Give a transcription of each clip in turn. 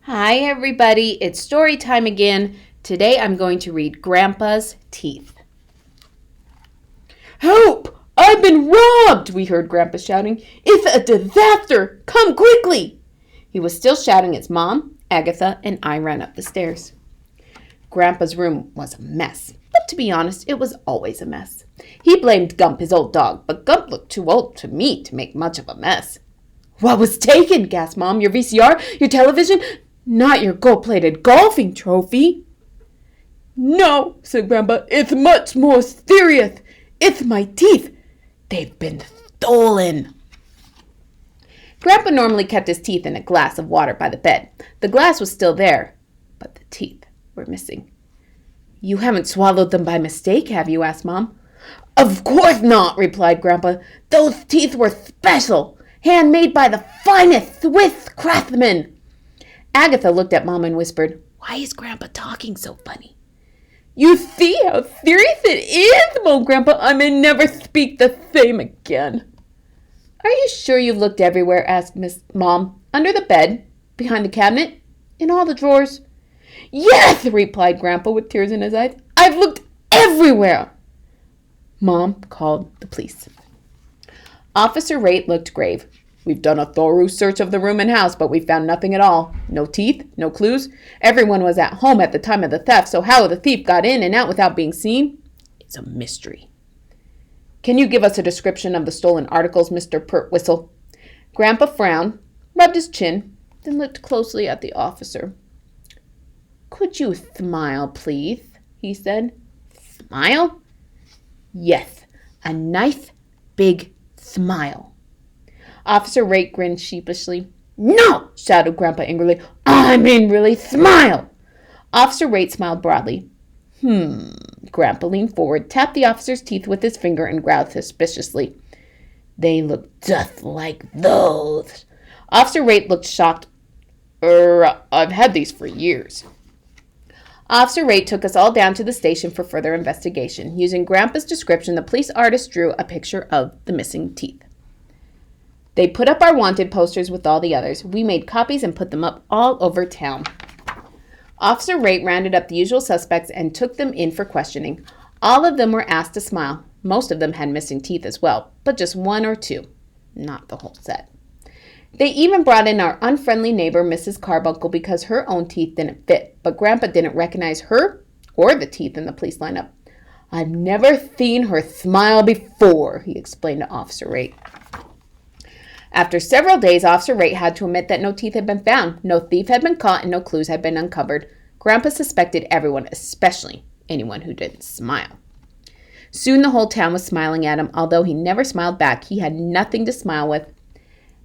Hi, everybody. It's story time again. Today I'm going to read Grandpa's Teeth. Help! I've been robbed! We heard Grandpa shouting. It's a disaster! Come quickly! He was still shouting as Mom, Agatha, and I ran up the stairs. Grandpa's room was a mess, but to be honest, it was always a mess. He blamed Gump, his old dog, but Gump looked too old to me to make much of a mess. What was taken? Gasped Mom. Your VCR? Your television? Not your gold-plated golfing trophy. No, said Grandpa. It's much more serious. It's my teeth. They've been stolen. Grandpa normally kept his teeth in a glass of water by the bed. The glass was still there, but the teeth were missing. You haven't swallowed them by mistake, have you? Asked Mom. Of course not, replied Grandpa. Those teeth were special, handmade by the finest Swiss craftsmen. Agatha looked at Mom and whispered, "Why is Grandpa talking so funny?" You see how serious it is, moaned Grandpa. I may never speak the same again. Are you sure you've looked everywhere? Asked Mom. Under the bed, behind the cabinet, in all the drawers. Yes, replied Grandpa with tears in his eyes. I've looked everywhere. Mom called the police. Officer Raitt looked grave. "We've done a thorough search of the room and house, but we found nothing at all. No teeth, no clues. Everyone was at home at the time of the theft, so how the thief got in and out without being seen is a mystery." "Can you give us a description of the stolen articles, Mr. Pertwhistle?" Grandpa frowned, rubbed his chin, then looked closely at the officer. "Could you smile, please?" he said. "Smile?" "Yes, a nice, big smile." Officer Raitt grinned sheepishly. "No!" shouted Grandpa angrily. "I mean really, smile!" Officer Raitt smiled broadly. Grandpa leaned forward, tapped the officer's teeth with his finger, and growled suspiciously. "They look just like those." Officer Raitt looked shocked. I've had these for years." Officer Raitt took us all down to the station for further investigation. Using Grandpa's description, the police artist drew a picture of the missing teeth. They put up our wanted posters with all the others. We made copies and put them up all over town. Officer Raitt rounded up the usual suspects and took them in for questioning. All of them were asked to smile. Most of them had missing teeth as well, but just one or two, not the whole set. They even brought in our unfriendly neighbor, Mrs. Carbuncle, because her own teeth didn't fit, but Grandpa didn't recognize her or the teeth in the police lineup. "I've never seen her smile before," he explained to Officer Raitt. After several days, Officer Raitt had to admit that no teeth had been found, no thief had been caught, and no clues had been uncovered. Grandpa suspected everyone, especially anyone who didn't smile. Soon the whole town was smiling at him. Although he never smiled back, he had nothing to smile with.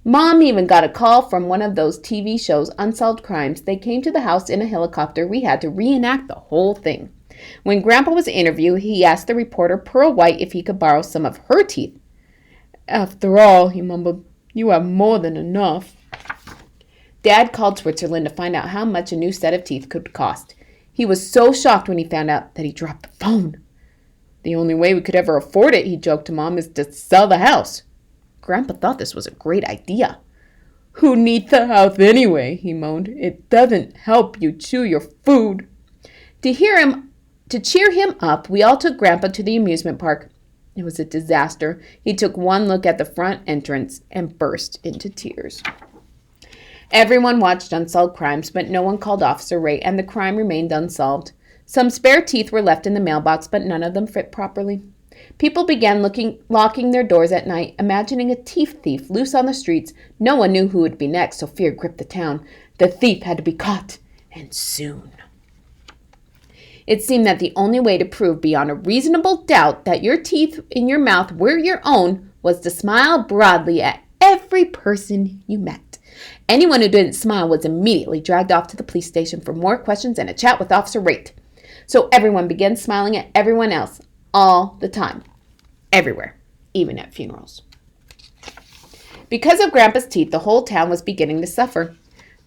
Mom even got a call from one of those TV shows, Unsolved Crimes. They came to the house in a helicopter. We had to reenact the whole thing. When Grandpa was interviewed, he asked the reporter, Pearl White, if he could borrow some of her teeth. "After all," he mumbled, "you have more than enough." Dad called Switzerland to find out how much a new set of teeth could cost. He was so shocked when he found out that he dropped the phone. "The only way we could ever afford it," he joked to Mom, "is to sell the house." Grandpa thought this was a great idea. "Who needs the house anyway?" he moaned. "It doesn't help you chew your food." To cheer him up, we all took Grandpa to the amusement park. It was a disaster. He took one look at the front entrance and burst into tears. Everyone watched Unsolved Crimes, but no one called Officer Raitt, and the crime remained unsolved. Some spare teeth were left in the mailbox, but none of them fit properly. People began locking their doors at night, imagining a teeth thief loose on the streets. No one knew who would be next, so fear gripped the town. The thief had to be caught, and soon. It seemed that the only way to prove beyond a reasonable doubt that your teeth in your mouth were your own was to smile broadly at every person you met. Anyone who didn't smile was immediately dragged off to the police station for more questions and a chat with Officer Raitt. So everyone began smiling at everyone else all the time. Everywhere, even at funerals. Because of Grandpa's teeth, the whole town was beginning to suffer.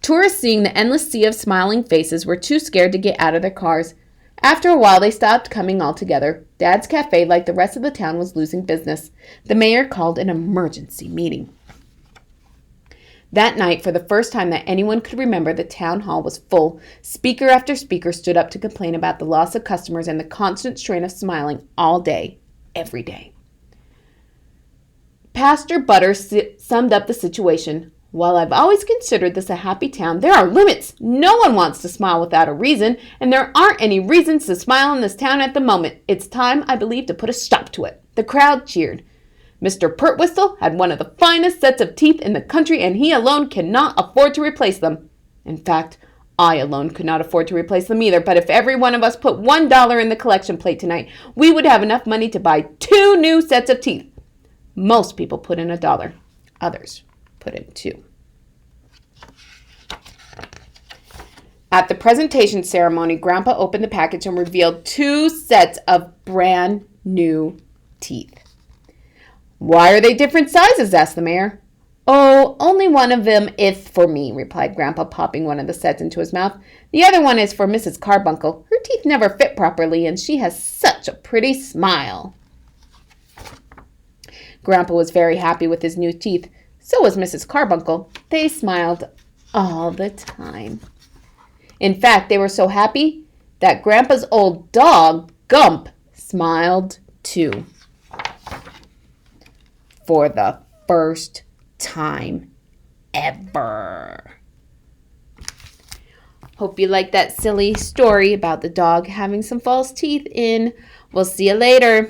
Tourists, seeing the endless sea of smiling faces, were too scared to get out of their cars. After a while, they stopped coming altogether. Dad's cafe, like the rest of the town, was losing business. The mayor called an emergency meeting. That night, for the first time that anyone could remember, the town hall was full. Speaker after speaker stood up to complain about the loss of customers and the constant strain of smiling all day, every day. Pastor Butters summed up the situation. While I've always considered this a happy town, there are limits. No one wants to smile without a reason, and there aren't any reasons to smile in this town at the moment. It's time, I believe, to put a stop to it. The crowd cheered. Mr. Pertwhistle had one of the finest sets of teeth in the country, and he alone cannot afford to replace them. In fact, I alone could not afford to replace them either, but if every one of us put $1 in the collection plate tonight, we would have enough money to buy 2 new sets of teeth. Most people put in $1. Others put in 2. At the presentation ceremony, Grandpa opened the package and revealed 2 sets of brand new teeth. Why are they different sizes? Asked the mayor. Oh, only one of them is for me, replied Grandpa, popping one of the sets into his mouth. The other one is for Mrs. Carbuncle. Her teeth never fit properly, and she has such a pretty smile. Grandpa was very happy with his new teeth. So was Mrs. Carbuncle. They smiled all the time. In fact, they were so happy that Grandpa's old dog, Gump, smiled too. For the first time ever. Hope you liked that silly story about the dog having some false teeth in. We'll see you later.